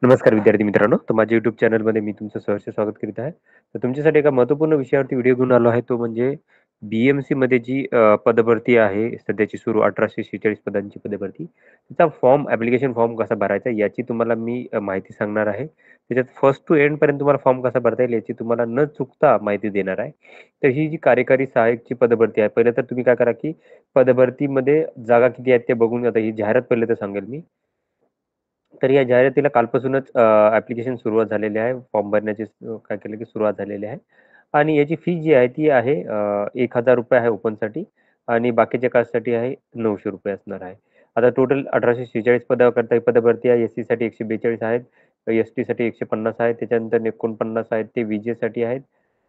नमस्कार विद्यार्थी मित्रांनो, तर माझ्या YouTube चॅनलमध्ये मी तुमचं सहर्ष स्वागत करीत आहे. तर तुमच्यासाठी एका महत्त्वपूर्ण विषयावरती व्हिडिओ घेऊन आलो आहे, तो म्हणजे बी-एम-सीमध्ये जी पदभरती आहे सध्याची सुरू 1846 पदांची पदभरती. त्याचा ॲप्लिकेशन फॉर्म कसा भरायचा याची तुम्हाला मी माहिती सांगणार आहे. त्याच्यात फर्स्ट टू एंडपर्यंत तुम्हाला फॉर्म कसा भरता येईल याची तुम्हाला न चुकता माहिती देणार आहे. तर ही जी कार्यकारी सहाय्यकची पदभरती आहे, पहिलं तर तुम्ही काय करा, की पदभरतीमध्ये जागा किती आहेत ते बघून आता ही जाहिरात पहिलं तर सांगेल मी. तर या जाहिरातीला कालपासूनच ॲप्लिकेशन सुरुवात झालेली आहे. फॉर्म भरण्याची काय केलं की सुरुवात झालेली आहे आणि याची फी जी आहे ती आहे ₹1000 आहे ओपनसाठी आणि बाकीच्या कास्टसाठी आहे ₹900 असणार आहे. आता टोटल 1846 पदाकरता ही पदभरती आहे. एस-सीसाठी 142 आहेत, एस-टीसाठी 150 आहेत, त्याच्यानंतर 49 आहेत ते विजेसाठी आहेत.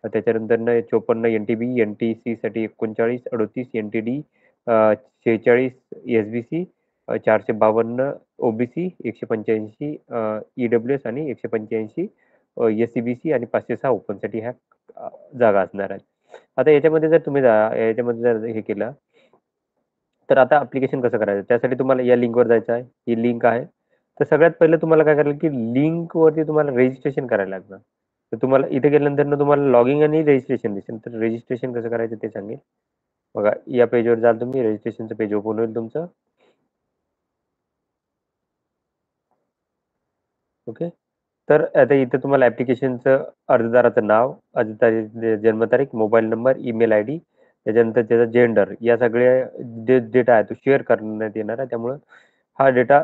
त्याच्यानंतरनं 54 एन-टी-बी, एन-टी-सीसाठी 39, 38 एन-टी-डी, 46 एस-बी-सी, 452 ओ-बी-सी, 185 ई-डब्ल्यू-एस आणि 185 एस-सी-बी-सी आणि 506 ओपनसाठी ह्या जागा असणार आहेत. आता याच्यामध्ये जर तुम्ही याच्यामध्ये जर हे केलं, तर आता ॲप्लिकेशन कसं करायचं? त्यासाठी तुम्हाला या लिंकवर जायचं आहे. ही लिंक आहे. तर सगळ्यात पहिलं तुम्हाला काय करायला की लिंकवरती तुम्हाला रजिस्ट्रेशन करायला लागणार. तर तुम्हाला इथे गेल्यानंतर तुम्हाला लॉगिन आणि रजिस्ट्रेशन दिसेल. तर रजिस्ट्रेशन कसं करायचं ते सांगेल. बघा या पेजवर जाल तुम्ही, रजिस्ट्रेशनचं पेज ओपन होईल तुमचं. ओके. तर आता इथे तुम्हाला ॲप्लिकेशनचं अर्जदाराचं नाव, अर्जदाराची जन्मतारीख, मोबाईल नंबर, ईमेल आयडी, त्याच्यानंतर त्याचा जेंडर या सगळ्या जे डेटा आहे तो शेअर करण्यात येणार आहे. त्यामुळं हा डेटा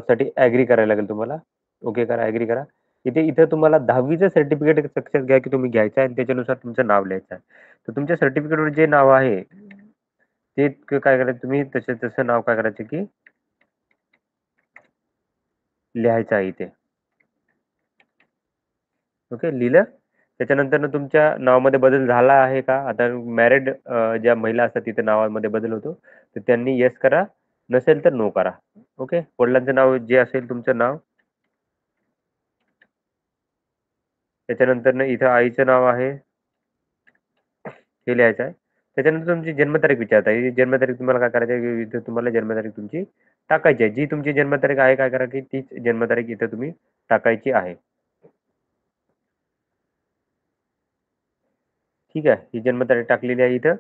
साठी ॲग्री करायला लागेल तुम्हाला. ओके करा, ॲग्री करा. इथं तुम्हाला 10वीचं सर्टिफिकेट लक्षात घ्या की तुम्ही घ्यायचं आहे आणि त्याच्यानुसार तुमचं नाव लिहायचं आहे. तर तुमच्या सर्टिफिकेटवर जे नाव आहे ते काय करायचं तुम्ही तसं नाव काय करायचं की लिहायचं आहे इथे. ओके, लिहिलं? त्याच्यानंतरनं तुमच्या नावामध्ये बदल झाला आहे का? आता मॅरिड ज्या महिला असतात तिथे नावामध्ये बदल होतो. तर त्यांनी येस करा, नसेल तर नो करा. ओके. वडिलांचं नाव जे असेल तुमचं नाव, त्याच्यानंतरनं इथं आईचं नाव आहे, हे लिहायचं आहे. त्याच्यानंतर तुमची जन्मतारीख विचारत आहे. ही जन्मतारीख तुम्हाला काय करायची आहे, इथं तुम्हाला जन्मतारीख तुमची टाकायची आहे. जी तुमची जन्मतारीख आहे काय करा, की तीच जन्मतारीख इथं तुम्ही टाकायची आहे. ठीक आहे. ही जन्मतारीख टाकलेली आहे इथं.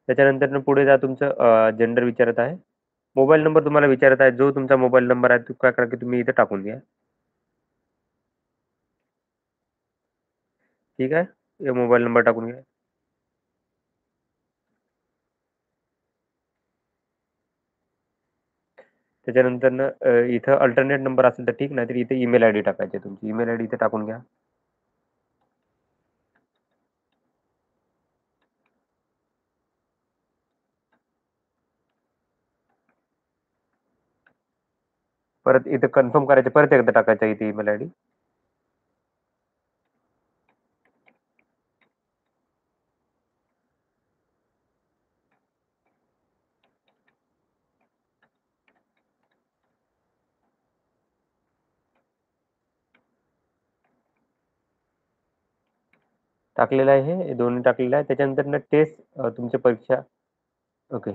त्याच्यानंतरनं पुढे जा तुमचं जेंडर विचारत आहे. मोबाईल नंबर तुम्हाला विचारत आहे. जो तुमचा मोबाईल नंबर आहे तो काय करा, की तुम्ही इथे टाकून घ्या. ठीक आहे. हे मोबाईल नंबर टाकून घ्या. त्याच्यानंतरनं इथं अल्टरनेट नंबर असेल तर ठीक, नाहीतर इथे ईमेल आयडी टाकायची आहे तुमची. ईमेल आयडी इथे टाकून घ्या. परत इथे कन्फर्म करायचं, परत एकदा टाकायचं इथे ईमेल आयडी. टाकलेलं आहे हे दोन्ही टाकलेलं आहे. त्याच्यानंतरनं टेस्ट तुमच्या परीक्षा ओके.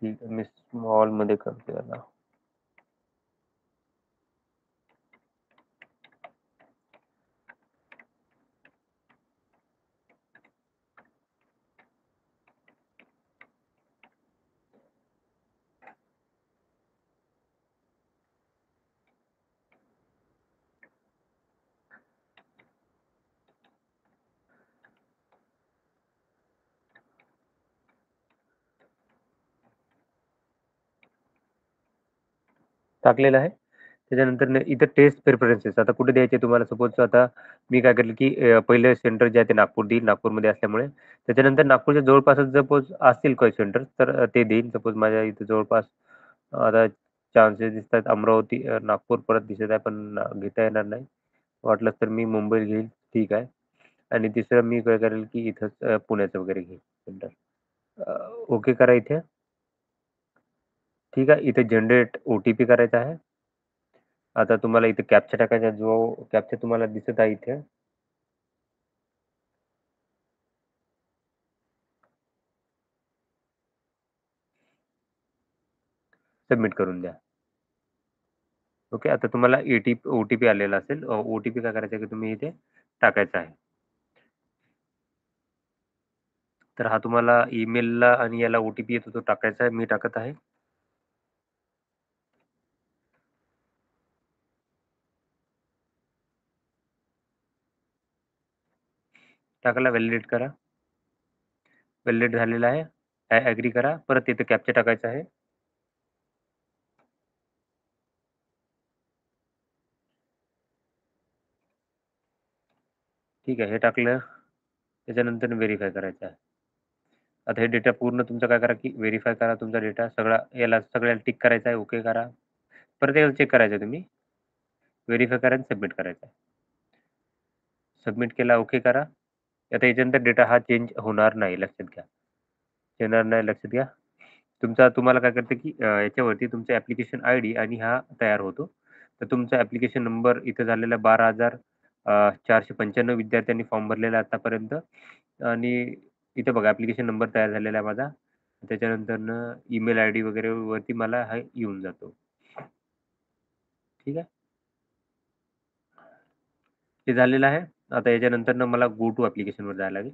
ठीक आहे. मी स्मॉलमध्ये करतो याला. टाकलेलं आहे. त्याच्यानंतर इथं टेस्ट प्रेफरन्सेस आता कुठे द्यायचे तुम्हाला सपोज आता मी काय करेल, की पहिलं सेंटर जे आहे ते नागपूर देईल नागपूरमध्ये असल्यामुळे. त्याच्यानंतर नागपूरच्या जवळपासच सपोज असतील काही सेंटर तर ते देईल. सपोज माझ्या इथे जवळपास आता चान्सेस दिसतात अमरावती, नागपूर परत दिसत आहे पण घेता येणार नाही. वाटलंच तर मी मुंबई घेईल, ठीक आहे. आणि तिसरं मी काय करेल, की इथंच पुण्याचं वगैरे घेईल सेंटर. ओके करा इथे. ठीक आहे. इथे जनरेट ओ-टी-पी करायचा आहे. आता तुम्हाला इथे कॅप्चा टाकायचा जो कॅप्चा तुम्हाला दिसत आहे इथे. सबमिट करून द्या. ओके. आता तुम्हाला ओ-टी-पी आलेला असेल. ओ-टी-पी काय करायचा आहे की तुम्ही इथे टाकायचा आहे. तर हा तुम्हाला ईमेलला आणि याला ओ-टी-पी येतो तो टाकायचा आहे. मी टाकत आहे. टाकला, व्हॅलिडेट करा. व्हॅलिडेट झालेला आहे. ॲग्री करा. परत इथे कॅप्चा टाकायचा आहे. ठीक आहे. हे टाकलं. त्याच्यानंतर व्हेरिफाय करायचं आहे. आता हे डेटा पूर्ण तुमचा काय करा की व्हेरिफाय करा तुमचा डेटा सगळा याला सगळ्याला टिक करायचा आहे. ओके करा. परत एकदा चेक करायचं तुम्ही. व्हेरिफाय करा आणि सबमिट करायचं आहे. सबमिट केला, ओके करा. आता याच्यानंतर डेटा हा चेंज होणार नाही, लक्षात घ्या. येणार नाही, लक्षात घ्या. तुम्हाला काय करतं की याच्यावरती तुमचा ॲप्लिकेशन आयडी आणि हा तयार होतो. तर तुमचा ॲप्लिकेशन नंबर इथं झालेला 12,495 विद्यार्थ्यांनी फॉर्म भरलेला आहे आतापर्यंत. आणि इथं बघा ॲप्लिकेशन नंबर तयार झालेला आहे माझा. त्याच्यानंतरनं ईमेल आयडी वगैरे वरती मला हा येऊन जातो. ठीक आहे. ते झालेलं आहे. आता याच्यानंतरनं मला गो टू ॲप्लिकेशनवर जायला लागेल.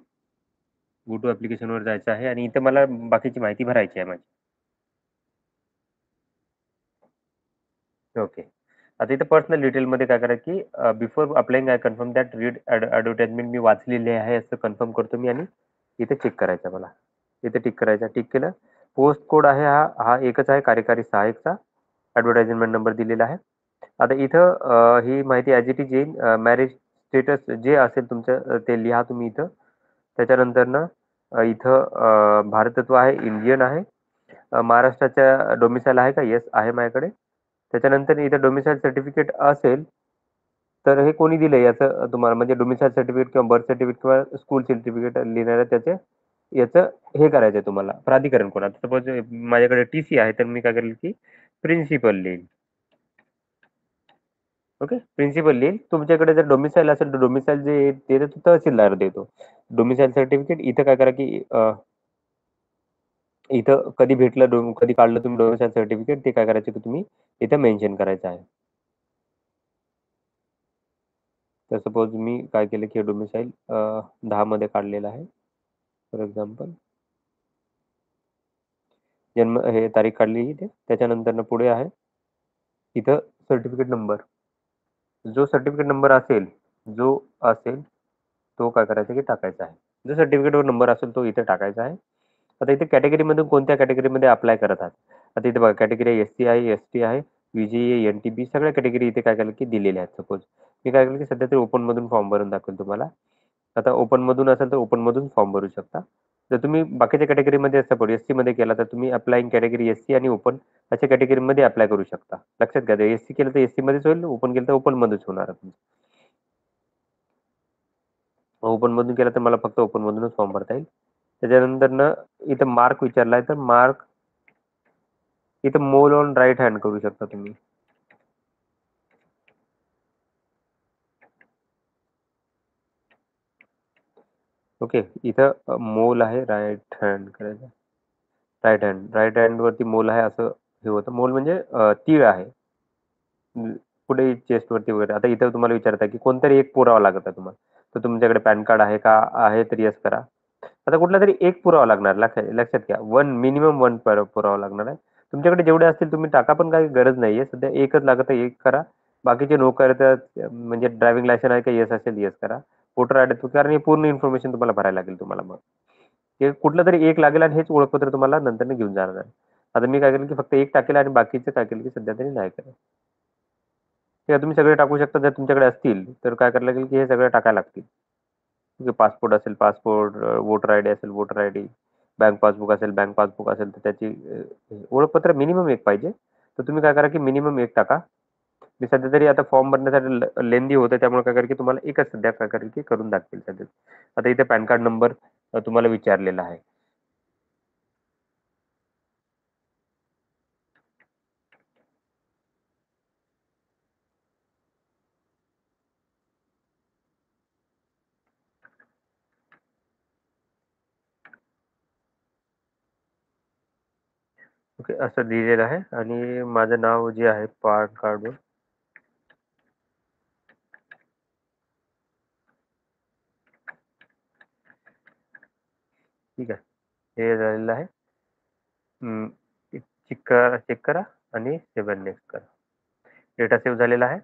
गो टू ॲप्लिकेशनवर जायचं आहे आणि इथं मला बाकीची माहिती भरायची आहे माझी. ओके. आता इथे पर्सनल डिटेलमध्ये काय करा की before applying I confirm that read advertisement मी वाचलेली आहे असं कन्फर्म करतो मी आणि इथे चेक करायचं मला. इथे टिक करायचं. टिक केलं. पोस्ट कोड आहे हा हा एकच आहे कार्यकारी सहाय्यकचा. ॲडव्हर्टाइजमेंट नंबर दिलेला आहे. आता इथं ही माहिती ॲज इट इज येईल. मॅरेज स्टेटस जे असेल तुमचं ते लिहा तुम्ही इथं. त्याच्यानंतरनं इथं भारतत्व आहे, इंडियन आहे. महाराष्ट्राच्या डोमिसाईल आहे का? येस आहे माझ्याकडे. त्याच्यानंतर इथं डोमिसाईल सर्टिफिकेट असेल, तर हे कोणी दिलंय याचं तुम्हाला म्हणजे डोमिसाईल सर्टिफिकेट किंवा बर्थ सर्टिफिकेट किंवा स्कूल सर्टिफिकेट लिहिणारं त्याचे याचं हे करायचं तुम्हाला. प्राधिकरण कोण? आता सपोज माझ्याकडे टी-सी आहे, तर मी काय करेल की प्रिन्सिपल लिहील. ओके. प्रिन्सिपल लिहील. तुमच्याकडे जर डोमिसाईल असेल, तर डोमिसाईल जे ते तो तहसीलदार देतो. डोमिसाईल सर्टिफिकेट इथं काय करा की इथं कधी भेटलं कधी काढलं तुम्ही डोमिसाईल सर्टिफिकेट ते काय करायचं की तुम्ही इथं मेन्शन करायचं आहे. तर सपोज मी काय केलं की डोमिसाईल 10 मध्ये काढलेला आहे. फॉर एक्झाम्पल जन्म हे तारीख काढली इथे. त्याच्यानंतरनं पुढे आहे इथं सर्टिफिकेट नंबर. जो सर्टिफिकेट नंबर असेल, जो असेल तो काय करायचा की टाकायचा आहे. जो सर्टिफिकेटवर नंबर असेल तो इथे टाकायचा आहे. आता इथे कॅटेगरीमधून कोणत्या कॅटेगरीमध्ये अप्लाय करत आहात. आता इथे बघा कॅटेगरी एस-सी आहे, एस-टी आहे, व्ही-जी-ए, एन-टी-बी सगळ्या कॅटेगरी इथे काय केलं की दिलेल्या आहेत. सपोज मी काय केलं की सध्या तरी ओपनमधून फॉर्म भरून दाखवेल तुम्हाला. आता ओपनमधून असेल तर ओपनमधून फॉर्म भरू शकता. जर तुम्ही बाकीच्या कॅटेगरीमध्ये सपोज एस-सीमध्ये केला तर तुम्ही अप्लाइंग कॅटेगरी एस-सी आणि ओपन अशा कॅटेगरीमध्ये अप्लाय करू शकता. लक्षात घ्या. एस-सी केलं तर एस-सीमध्येच होईल, ओपन केलं तर ओपनमध्येच होणार आहे. ओपनमधून केलं तर मला फक्त ओपनमधूनच फॉर्म भरता येईल. त्याच्यानंतरनं इथं मार्क विचारलाय तर मार्क इथं मोल ऑन राईट हँड करू शकता तुम्ही. ओके. इथं मोल आहे राईट हँड करायचं. राईट हँड वरती मोल आहे असं हे होतं. मोल म्हणजे तीळ आहे. पुढे चेस्टवरती वगैरे. आता इथं तुम्हाला विचारत आहे की कोणतरी एक पुरावा लागत आहे तुम्हाला. तर तुमच्याकडे पॅन कार्ड आहे का? आहे तर येस करा. आता कुठलातरी एक पुरावा लागणार. लक्षात घ्या. मिनिमम 1 पुरावा लागणार आहे. तुमच्याकडे जेवढे असतील तुम्ही टाका, पण काही गरज नाहीये. सध्या एकच लागत आहे, एक करा. बाकीचे नो करतात म्हणजे ड्रायव्हिंग लायसन्स आहे का? येस असेल, येस करा. वोटर आयडी कारण हे पूर्ण इन्फॉर्मेशन तुम्हाला भरायला लागेल तुम्हाला मग. हे कुठलंतरी एक लागेल आणि हेच ओळखपत्र तुम्हाला नंतरनं घेऊन जाणार आहे. आता मी काय करेल की फक्त एक टाकेल आणि बाकीचं काय केलं की सध्या तरी नाही करत. ते तुम्ही सगळे टाकू शकता जर तुमच्याकडे असतील, तर काय करायला लागेल की हे सगळे टाकायला लागतील. म्हणजे पासपोर्ट असेल पासपोर्ट, वोटर आयडी असेल वोटर आयडी, बँक पासबुक असेल बँक पासबुक असेल तर त्याची ओळखपत्र मिनिमम एक पाहिजे. तर तुम्ही काय करा की मिनिमम एक टाका. मी सध्या तरी आता फॉर्म भरण्यासाठी लेंदी होतं त्यामुळे काय करेल की तुम्हाला एकच सध्या काय करेल की करून दाखवेल सध्या. आता इथे पॅन कार्ड नंबर तुम्हाला विचारलेला आहे. ओके. असं लिहिलेलं आहे आणि माझं नाव जे आहे पॅन कार्डवर ठीक आहे. हे झालेलं आहे. हं, चेक करा आणि सेव्ह नेक्स्ट करा. डेटा सेव्ह झालेला आहे.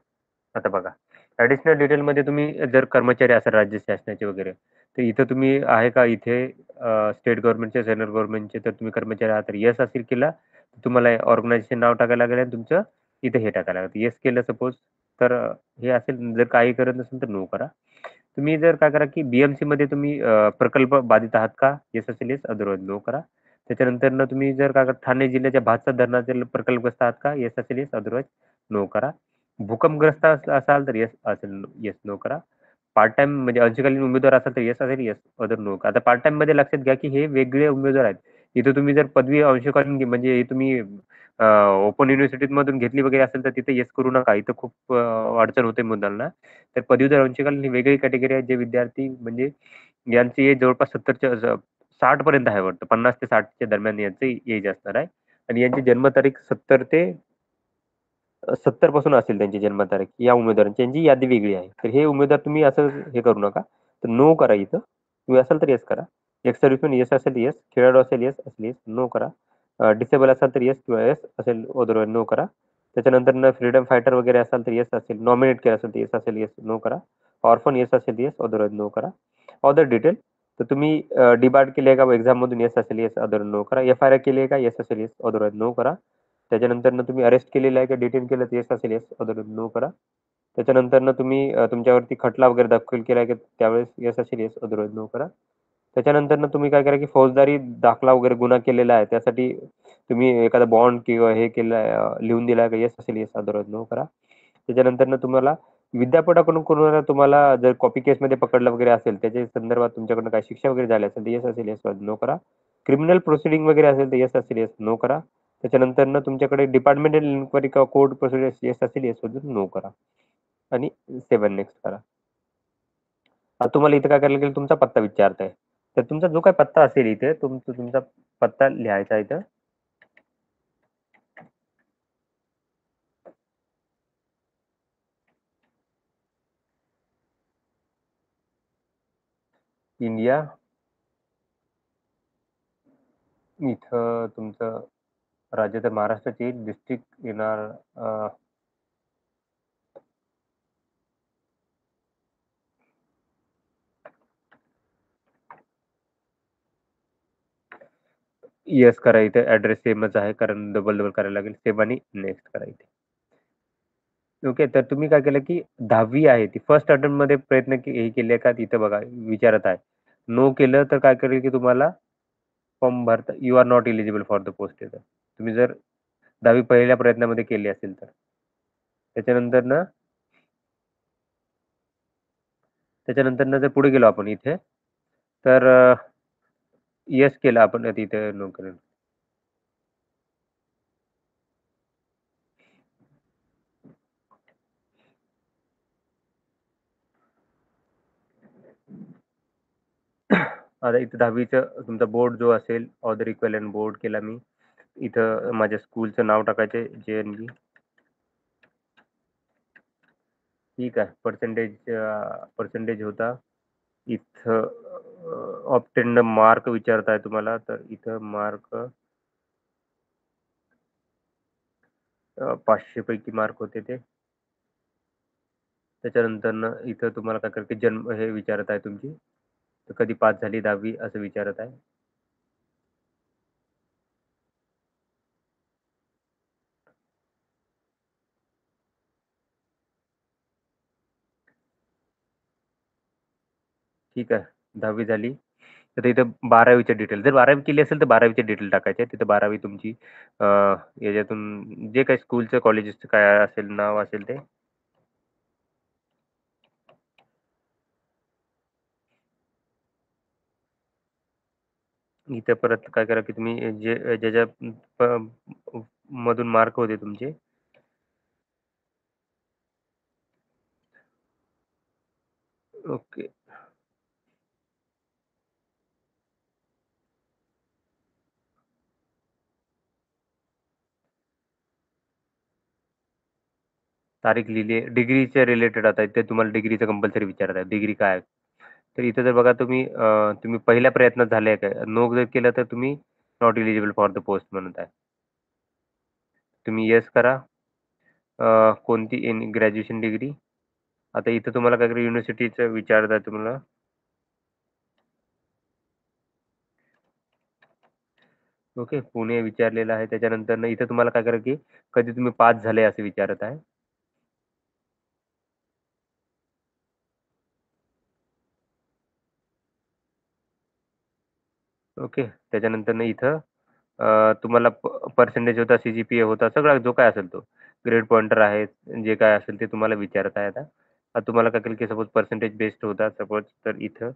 आता बघा, ॲडिशनल डिटेलमध्ये तुम्ही जर कर्मचारी असाल राज्य शासनाचे वगैरे, तर इथं तुम्ही आहे का इथे स्टेट गव्हर्नमेंटचे, सेंट्रल गव्हर्नमेंटचे तर तुम्ही कर्मचारी आहात तर येस असेल केला, तर तुम्हाला ऑर्गनायझेशन नाव टाकायला लागेल आणि तुमचं इथे हे टाकायला लागेल. येस केलं सपोज तर हे असेल. जर काही करत नसेल तर नो करा. तुम्ही जर काय करा, की बी-एम-सीमध्ये तुम्ही प्रकल्प बाधित आहात का? येस असेल येस, अदरवाईज नो करा. त्याच्यानंतरनं तुम्ही जर काय करा, ठाणे जिल्ह्याच्या भातसा धरणातील प्रकल्पग्रस्त आहात का? येस असेल येस, अदरवाईज नो करा. भूकंपग्रस्त असाल तर येस असेल येस, नो करा. पार्ट टाईम म्हणजे अंशकालीन उमेदवार असाल तर येस असेल येस, अदर नो. आता पार्ट टाईममध्ये लक्षात घ्या, की हे वेगळे उमेदवार आहेत. इथे तुम्ही जर पदवी अंशकालीन म्हणजे हे तुम्ही ओपन युनिव्हर्सिटीमधून घेतली वगैरे असेल तर तिथे येस करू नका. इथं खूप अडचण होते मुलांना. तर पदवीधर अंशकालीन ही वेगळी कॅटेगरी आहे. जे विद्यार्थी म्हणजे यांची एज जवळपास 70च्या 60 पर्यंत आहे वाटतं. 50 ते 60च्या दरम्यान यांची एज असणार आहे आणि यांची जन्मतारीख 70 पासून असेल त्यांची जन्मतारीख या उमेदवारांची. यांची यादी वेगळी आहे. तर हे उमेदवार तुम्ही असं हे करू नका. तर नो करा इथं. तुम्ही असाल तर येस करा. एक्स सर्व्हिसमॅन येस असेल येस, खेळाडू असेल येस असेल येस, नो करा. डिसेबल असाल तर येस किंवा येस असेल, अदरवाईज नो करा. त्याच्यानंतर फ्रीडम फायटर वगैरे असाल तर येस असेल, नॉमिनेट केलं असेल तर येस असेल येस, नो करा. ऑर्फन येस असेल येस, अदरवाईज नो करा. अदर डिटेल तर तुम्ही डिबार्ड केली आहे का एक्झाममधून येस असेल येस, अदर नो करा. एफ-आय-आर केली आहे का येस असेल येस, अदरवाईज नो करा. त्याच्यानंतरनं तुम्ही अरेस्ट केलेलं आहे का डिटेन केलं तर येस असेल येस, अदरवाईज नो करा. त्याच्यानंतरनं तुम्ही तुमच्यावरती खटला वगैरे दाखल केला आहे का त्यावेळेस येस असेल येस, अदरवाईज नो करा. त्याच्यानंतरनं तुम्ही काय करा, की फौजदारी दाखला वगैरे गुन्हा केलेला आहे त्यासाठी तुम्ही एखादा बॉन्ड किंवा हे केलं लिहून दिला आहे का येस असेल येस, अदरवाईज नो करा. त्याच्यानंतरनं तुम्हाला विद्यापीठाकडून कोणाला तुम्हाला जर कॉपी केसमध्ये पकडलं वगैरे असेल त्याच्या संदर्भात तुमच्याकडनं काही शिक्षा वगैरे झाली असेल तर येस असेल येस, नो करा. क्रिमिनल प्रोसिडिंग वगैरे असेल तर येस असेल येस, नो करा. त्याच्यानंतरनं तुमच्याकडे डिपार्टमेंटल इन्क्वायरी किंवा कोर्ट प्रोसिजर येस असेल येस, नो करा आणि सेव्ह नेक्स्ट करा. आता तुम्हाला इथं काय करायला लागेल, तुमचा पत्ता विचारताय. तर तुमचा जो काही पत्ता असेल इथे तुमचा पत्ता लिहायचा इथं. इंडिया. इथं तुमचं राज्य तर महाराष्ट्राची डिस्ट्रिक्ट येणार येस करा. इथे ऍड्रेस सेमच आहे कारण डबल डबल करायला लागेल. सेव्ह आणि नेक्स्ट करा इथे. ओके. तर तुम्ही काय केलं, की 10वी आहे ती फर्स्ट अटेम्प्टमध्ये प्रयत्न हे केले का तिथं बघा विचारत आहे. नो केलं तर काय करेल, की तुम्हाला फॉर्म भरता you are not eligible for the post येतं. तुम्ही जर 10वी पहिल्या प्रयत्नामध्ये केली असेल तर. त्याच्यानंतरनं त्याच्यानंतरनं जर पुढे गेलो आपण इथे, तर येस केलं आपण तिथे नो करेल. आता इथं 10वीचं तुमचा बोर्ड जो असेल ऑदर इक्विव्हॅलेंट बोर्ड केला मी. इथं माझ्या स्कूलचं नाव टाकायचं जे-एन-व्ही. ठीक आहे. पर्सेंटेज होता. इथं ऑब्टेन्ड मार्क विचारताय तुम्हाला तर इथं मार्क 500 पैकी मार्क होते ते. त्याच्यानंतरनं इथं तुम्हाला काय करायचं जन्म हे विचारत आहे तुमची. तर कधी पास झाली 10वी असं विचारत आहे. ठीक आहे. 10वी झाली. तर इथं 12वीचे डिटेल जर 12वी केली असेल तर 12वीचे डिटेल टाकायचे. तिथं 12वी तुमची याच्यातून जे काही स्कूलचं, कॉलेजेसचं काय असेल नाव असेल ते. इथे परत काय करा, की तुम्ही जे ज्याच्या मधून मार्क होते तुमचे ओके. तारीख लिहिली आहे. डिग्रीच्या रिलेटेड आता ते तुम्हाला डिग्रीचं कंपल्सरी विचारत आहे. डिग्री काय आहे? तर इथं जर बघा तुम्ही पहिल्या प्रयत्नात झाले काय? नो जर केलं तर तुम्ही not eligible for the post म्हणत आहे. तुम्ही येस करा. कोणती ग्रॅज्युएशन डिग्री? आता इथं तुम्हाला काहीतरी युनिव्हर्सिटीचं विचारत आहे तुम्हाला. ओके. पुणे विचारलेलं आहे. त्याच्यानंतर इथं तुम्हाला काय करा की कधी तुम्ही पास झाले असं विचारत आहे. ओके. त्याच्यानंतर इथं तुम्हाला पर्सेंटेज होता, CGPA होता, सगळा जो काय असेल तो. ग्रेड पॉइंटर आहे, जे काय असेल ते तुम्हाला विचारत आहे आता. आता तुम्हाला काय करेल की सपोज पर्सेंटेज बेस्ड होता सपोज तर इथं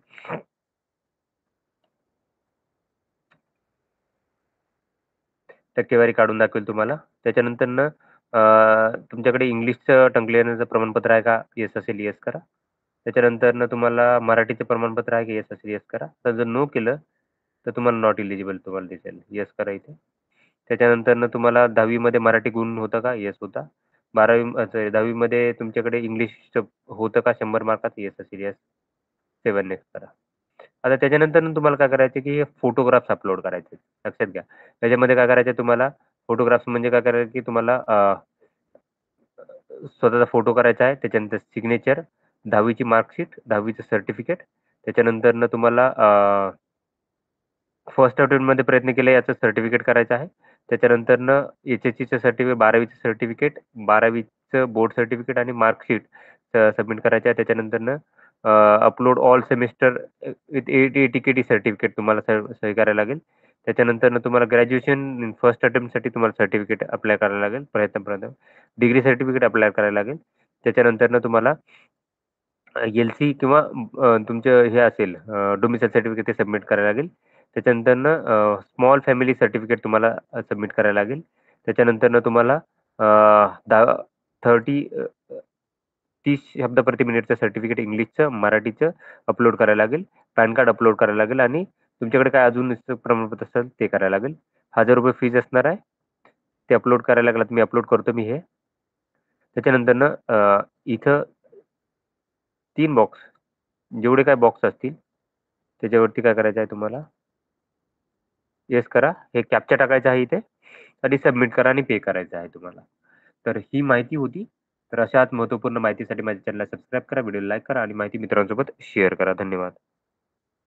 टक्केवारी काढून दाखवेल तुम्हाला. त्याच्यानंतर तुमच्याकडे इंग्लिशचं टंकले येण्याचं प्रमाणपत्र आहे का? येस असेल येस करा. त्याच्यानंतर तुम्हाला मराठीचं प्रमाणपत्र आहे का? येस असेल येस करा. तर जर नो केलं तर तुम्हाला नॉट एलिजिबल तुम्हाला दिसेल. येस करा इथे. त्याच्यानंतर तुम्हाला 10वी मध्ये मराठी गुण होतं का? येस होता. 10वी मध्ये तुमच्याकडे इंग्लिशचं होतं का 100 मार्काचं? येस असेल येस. 7 नेक्स्ट करा. आता त्याच्यानंतर तुम्हाला काय करायचं की हे फोटोग्राफ्स अपलोड करायचे. लक्षात घ्या. त्याच्यामध्ये काय करायचं तुम्हाला फोटोग्राफ्स म्हणजे काय करायचं की तुम्हाला स्वतःचा फोटो करायचा आहे. त्याच्यानंतर सिग्नेचर, 10वीची मार्कशीट, 10वीचं सर्टिफिकेट. त्याच्यानंतर तुम्हाला फर्स्ट अटेम्प्टमध्ये प्रयत्न केला याचं सर्टिफिकेट करायचं आहे. त्याच्यानंतर HSCचं सर्टिफिकेट, 12वीचं सर्टिफिकेट, 12वीचं बोर्ड सर्टिफिकेट आणि मार्कशीट सबमिट करायचं आहे. त्याच्यानंतर upload all semester with ATKT certificate तुम्हाला सही करायला लागेल. त्याच्यानंतर तुम्हाला ग्रॅज्युएशन फर्स्ट अटेम्प्टसाठी तुम्हाला सर्टिफिकेट अप्लाय करायला लागेल. प्रयत्न डिग्री सर्टिफिकेट अप्लाय करायला लागेल. त्याच्यानंतर तुम्हाला LC किंवा तुमचं हे असेल डोमिसाईल सर्टिफिकेट ते सबमिट करायला लागेल. त्याच्यानंतर स्मॉल फॅमिली सर्टिफिकेट तुम्हाला सबमिट करायला लागेल. त्याच्यानंतर तुम्हाला 30 शब्द प्रति मिनिटचं सर्टिफिकेट इंग्लिशचं, मराठीचं अपलोड करायला लागेल. पॅन कार्ड अपलोड करायला लागेल आणि तुमच्याकडे काय अजून प्रमाणपत्र असेल ते करायला लागेल. ₹1000 फीज असणार आहे. ते अपलोड करायला लागलं मी अपलोड करतो मी हे. त्याच्यानंतर इथं 3 बॉक्स जेवढे काही बॉक्स असतील त्याच्यावरती काय करायचं आहे तुम्हाला येस करा. हे कॅप्चा टाकायचं आहे इथे आणि सबमिट करा आणि पे करायचं आहे तुम्हाला. तर ही माहिती होती. तर अशाच महत्त्वपूर्ण माहितीसाठी माझ्या चॅनलला सबस्क्राईब करा, व्हिडिओला लाईक करा आणि माहिती मित्रांसोबत शेअर करा. धन्यवाद.